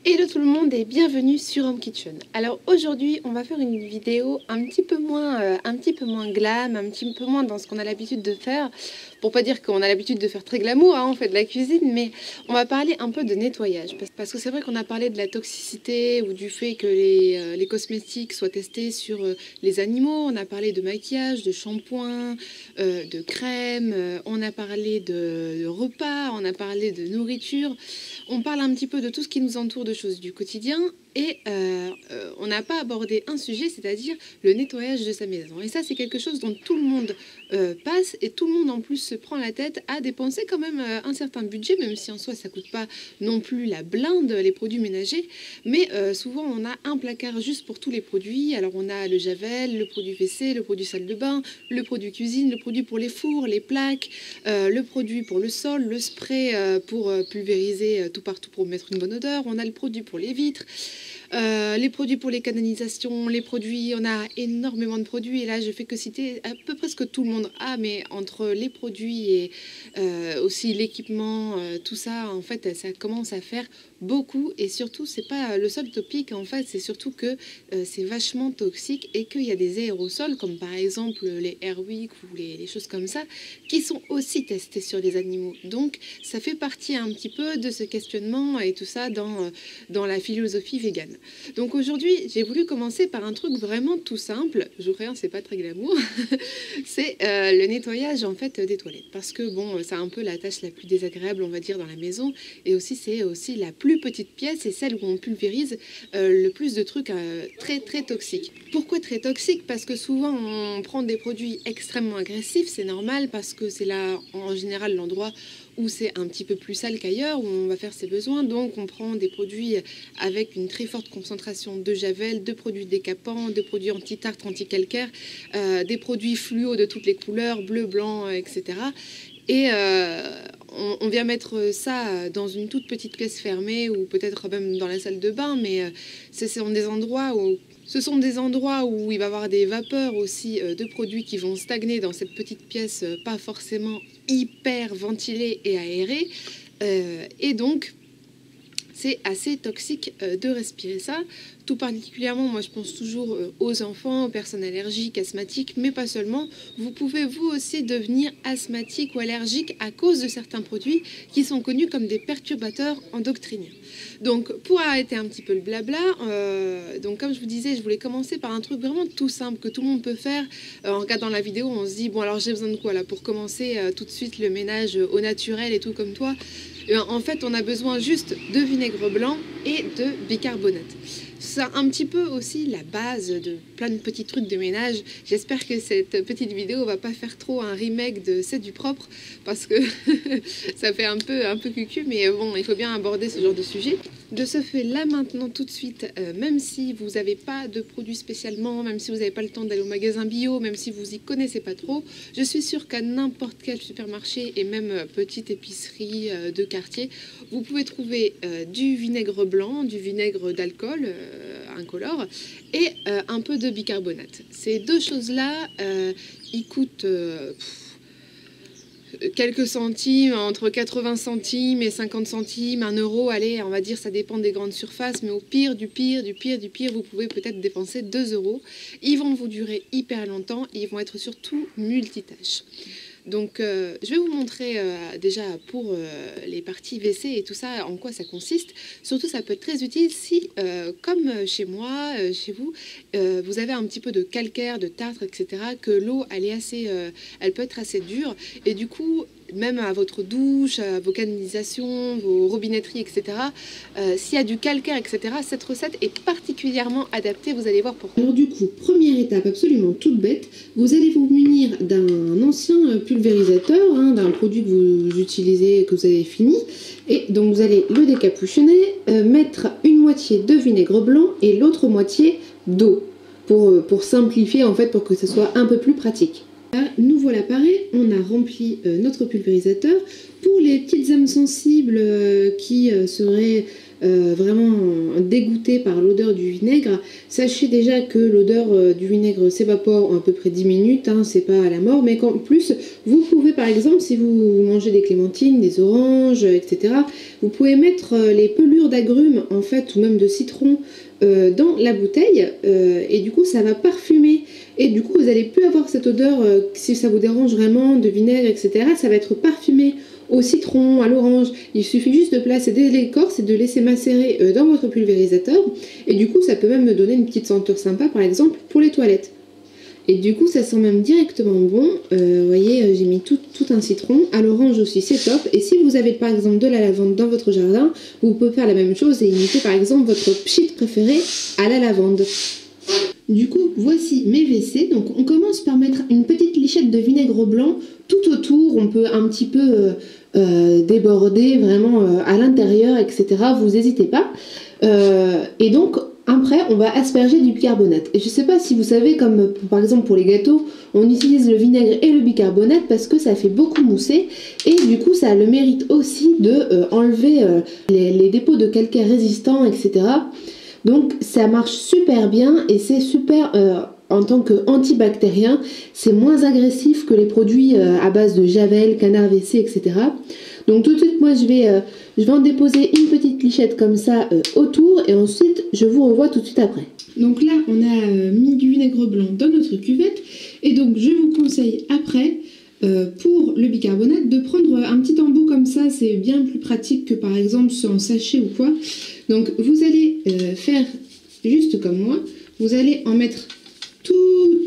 Hello tout le monde et bienvenue sur Home Kitchen. Alors aujourd'hui on va faire une vidéo un petit peu moins glam, un petit peu moins dans ce qu'on a l'habitude de faire. Pour pas dire qu'on a l'habitude de faire très glamour, hein, on fait de la cuisine, mais on va parler un peu de nettoyage. Parce que c'est vrai qu'on a parlé de la toxicité ou du fait que les cosmétiques soient testés sur les animaux. On a parlé de maquillage, de shampoing, de crème, on a parlé de repas, on a parlé de nourriture. On parle un petit peu de tout ce qui nous entoure de choses du quotidien et on n'a pas abordé un sujet, c'est-à-dire le nettoyage de sa maison. Et ça, c'est quelque chose dont tout le monde passe et tout le monde en plus se prend la tête à dépenser quand même un certain budget, même si en soi ça coûte pas non plus la blinde, les produits ménagers. Mais souvent, on a un placard juste pour tous les produits. Alors on a le javel, le produit WC, le produit salle de bain, le produit cuisine, le produit pour les fours, les plaques, le produit pour le sol, le spray pour pulvériser tout partout pour mettre une bonne odeur. On a le produit pour les vitres. Les produits pour les canalisations, les produits, on a énormément de produits et là je fais que citer à peu près ce que tout le monde a, mais entre les produits et aussi l'équipement, tout ça en fait ça commence à faire beaucoup et surtout c'est pas le seul topic en fait, c'est surtout que c'est vachement toxique et qu'il y a des aérosols comme par exemple les Airwick ou les choses comme ça qui sont aussi testés sur les animaux. Donc ça fait partie un petit peu de ce questionnement et tout ça dans la philosophie végane. Donc aujourd'hui, j'ai voulu commencer par un truc vraiment tout simple. Je vous préviens, c'est pas très glamour. C'est le nettoyage en fait des toilettes. Parce que bon, c'est un peu la tâche la plus désagréable, on va dire, dans la maison. Et aussi, c'est aussi la plus petite pièce et celle où on pulvérise le plus de trucs très toxiques. Pourquoi très toxiques? Parce que souvent, on prend des produits extrêmement agressifs. C'est normal parce que c'est là, en général, l'endroit où c'est un petit peu plus sale qu'ailleurs, où on va faire ses besoins. Donc on prend des produits avec une très forte concentration de javel, de produits décapants, de produits anti-tartre, anti-calcaire, des produits fluo de toutes les couleurs, bleu, blanc, etc. Et on vient mettre ça dans une toute petite pièce fermée ou peut-être même dans la salle de bain, mais ce sont des endroits où il va y avoir des vapeurs aussi de produits qui vont stagner dans cette petite pièce, pas forcément hyper ventilée et aérée. Et donc, c'est assez toxique de respirer ça. Tout particulièrement, moi je pense toujours aux enfants, aux personnes allergiques, asthmatiques, mais pas seulement. Vous pouvez vous aussi devenir asthmatique ou allergique à cause de certains produits qui sont connus comme des perturbateurs endocriniens. Donc pour arrêter un petit peu le blabla, donc comme je vous disais, je voulais commencer par un truc vraiment tout simple que tout le monde peut faire. En regardant la vidéo, on se dit, bon alors j'ai besoin de quoi là pour commencer tout de suite le ménage au naturel et tout comme toi. En fait, on a besoin juste de vinaigre blanc et de bicarbonate. C'est un petit peu aussi la base de plein de petits trucs de ménage. J'espère que cette petite vidéo va pas faire trop un remake de C'est du propre parce que ça fait un peu cucu, mais bon, il faut bien aborder ce genre de sujet. De ce fait, là maintenant, tout de suite, même si vous n'avez pas de produits spécialement, même si vous n'avez pas le temps d'aller au magasin bio, même si vous y connaissez pas trop, je suis sûre qu'à n'importe quel supermarché et même petite épicerie de quartier, vous pouvez trouver du vinaigre blanc, du vinaigre d'alcool incolore et un peu de bicarbonate. Ces deux choses-là, ils coûtent quelques centimes, entre 80 centimes et 50 centimes, 1 euro, allez, on va dire, ça dépend des grandes surfaces, mais au pire, du pire, vous pouvez peut-être dépenser 2 euros. Ils vont vous durer hyper longtemps et ils vont être surtout multitâches. Donc je vais vous montrer déjà pour les parties WC et tout ça, en quoi ça consiste. Surtout, ça peut être très utile si, comme chez moi, chez vous, vous avez un petit peu de calcaire, de tartre, etc., que l'eau, elle peut être assez dure. Et du coup, même à votre douche, à vos canalisations, vos robinetteries, etc., s'il y a du calcaire, etc., cette recette est particulièrement adaptée, vous allez voir pourquoi. Alors du coup, première étape absolument toute bête, vous allez vous munir d'un ancien pulvérisateur, hein, d'un produit que vous utilisez, que vous avez fini, et donc vous allez le décapuchonner, mettre une moitié de vinaigre blanc et l'autre moitié d'eau, pour simplifier en fait, pour que ce soit un peu plus pratique. Nous voilà parés, on a rempli notre pulvérisateur. Pour les petites âmes sensibles qui seraient vraiment dégoûté par l'odeur du vinaigre, sachez déjà que l'odeur du vinaigre s'évapore en à peu près 10 minutes, hein, c'est pas à la mort, mais qu'en plus, vous pouvez par exemple, si vous mangez des clémentines, des oranges, etc., vous pouvez mettre les pelures d'agrumes, en fait, ou même de citron, dans la bouteille, et du coup, ça va parfumer. Et du coup, vous n'allez plus avoir cette odeur, si ça vous dérange vraiment, de vinaigre, etc., ça va être parfumé au citron, à l'orange. Il suffit juste de placer des l'écorce et de laisser macérer dans votre pulvérisateur. Et du coup, ça peut même me donner une petite senteur sympa, par exemple, pour les toilettes. Et du coup, ça sent même directement bon. Vous voyez, j'ai mis tout un citron. À l'orange aussi, c'est top. Et si vous avez par exemple de la lavande dans votre jardin, vous pouvez faire la même chose et imiter par exemple votre pchit préféré à la lavande. Du coup, voici mes WC. Donc, on commence par mettre une petite lichette de vinaigre blanc tout autour. On peut un petit peu déborder vraiment à l'intérieur, etc. Vous n'hésitez pas. Et donc, après, on va asperger du bicarbonate. Et je ne sais pas si vous savez, comme par exemple pour les gâteaux, on utilise le vinaigre et le bicarbonate parce que ça fait beaucoup mousser. Et du coup, ça a le mérite aussi de enlever les dépôts de calcaire résistants, etc. Donc ça marche super bien et c'est super en tant qu'antibactérien, c'est moins agressif que les produits à base de javel, canard WC, etc. Donc tout de suite, moi je vais en déposer une petite lichette comme ça autour et ensuite je vous revois tout de suite après. Donc là, on a mis du vinaigre blanc dans notre cuvette et donc je vous conseille après pour le bicarbonate de prendre un petit embout comme ça, c'est bien plus pratique que par exemple en sachet ou quoi. Donc vous allez faire juste comme moi, vous allez en mettre tout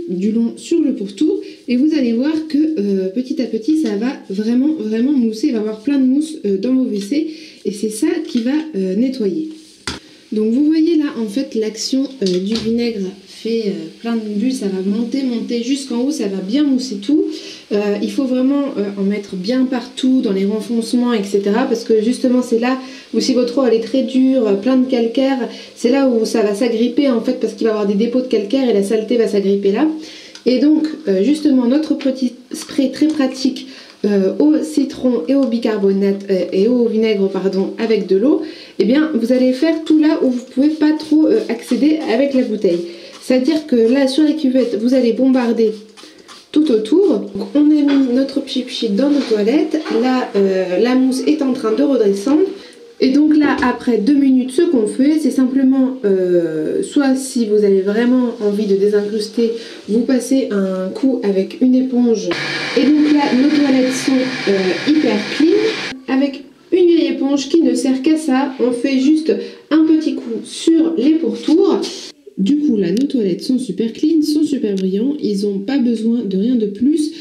du long sur le pourtour et vous allez voir que petit à petit ça va vraiment mousser, il va y avoir plein de mousse dans vos WC et c'est ça qui va nettoyer. Donc vous voyez là en fait l'action du vinaigre fait plein de bulles, ça va monter jusqu'en haut, ça va bien mousser tout. Il faut vraiment en mettre bien partout, dans les renfoncements, etc. Parce que justement c'est là où si votre eau elle est très dure, plein de calcaire, c'est là où ça va s'agripper en fait parce qu'il va y avoir des dépôts de calcaire et la saleté va s'agripper là. Et donc justement notre petit spray très pratique au citron et au bicarbonate et au vinaigre pardon avec de l'eau, eh bien vous allez faire tout là où vous pouvez pas trop accéder avec la bouteille. C'est-à-dire que là sur les cuvettes vous allez bombarder tout autour. Donc, on a mis notre pchit dans nos toilettes. Là la mousse est en train de redescendre. Et donc là, après 2 minutes, ce qu'on fait, c'est simplement, soit si vous avez vraiment envie de désincruster, vous passez un coup avec une éponge. Et donc là, nos toilettes sont hyper clean. Avec une vieille éponge qui ne sert qu'à ça, on fait juste un petit coup sur les pourtours. Du coup là, nos toilettes sont super clean, sont super brillants, ils n'ont pas besoin de rien de plus.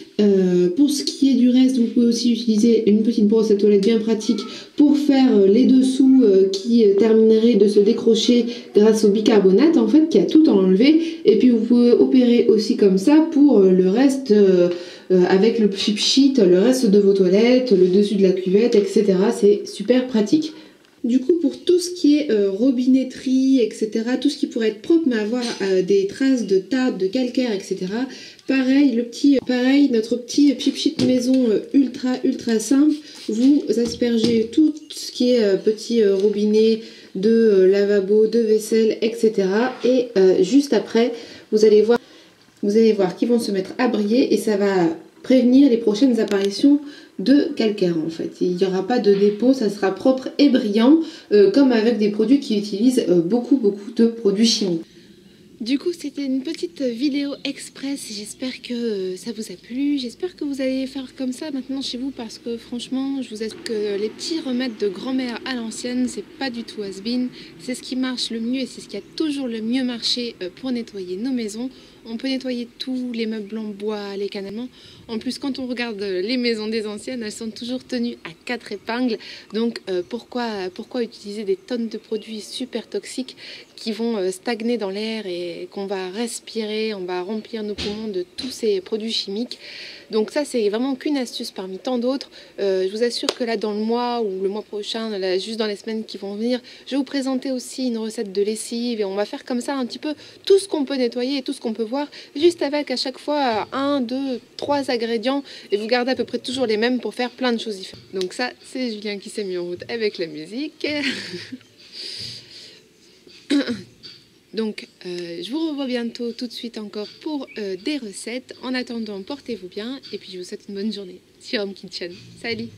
Pour ce qui est du reste, vous pouvez aussi utiliser une petite brosse à toilette bien pratique pour faire les dessous qui termineraient de se décrocher grâce au bicarbonate en fait qui a tout enlevé. Et puis vous pouvez opérer aussi comme ça pour le reste avec le pchit, le reste de vos toilettes, le dessus de la cuvette, etc. C'est super pratique. Du coup, pour tout ce qui est robinetterie, etc., tout ce qui pourrait être propre mais avoir des traces de tartre, de calcaire, etc., pareil, notre petit pchit maison ultra simple, vous aspergez tout ce qui est petit robinet de lavabo, de vaisselle, etc. Et juste après, vous allez voir qu'ils vont se mettre à briller et ça va prévenir les prochaines apparitions de calcaire en fait. Il n'y aura pas de dépôt, ça sera propre et brillant comme avec des produits qui utilisent beaucoup de produits chimiques. Du coup, c'était une petite vidéo express. J'espère que ça vous a plu. J'espère que vous allez faire comme ça maintenant chez vous parce que franchement, je vous assure que les petits remèdes de grand-mère à l'ancienne, c'est pas du tout has-been. C'est ce qui marche le mieux et c'est ce qui a toujours le mieux marché pour nettoyer nos maisons. On peut nettoyer tous les meubles en bois, les canalements. En plus, quand on regarde les maisons des anciennes, elles sont toujours tenues à 4 épingles. Donc, pourquoi utiliser des tonnes de produits super toxiques qui vont stagner dans l'air et qu'on va respirer, on va remplir nos poumons de tous ces produits chimiques. Donc ça, c'est vraiment qu'une astuce parmi tant d'autres. Je vous assure que là, dans le mois ou le mois prochain, là, juste dans les semaines qui vont venir, je vais vous présenter aussi une recette de lessive et on va faire comme ça un petit peu tout ce qu'on peut nettoyer et tout ce qu'on peut voir, juste avec à chaque fois 1, 2, 3 ingrédients et vous gardez à peu près toujours les mêmes pour faire plein de choses différentes. Donc ça, c'est Julien qui s'est mis en route avec la musique. Donc, je vous revois bientôt tout de suite encore pour des recettes. En attendant, portez-vous bien et puis je vous souhaite une bonne journée sur Home Kitchen. Salut!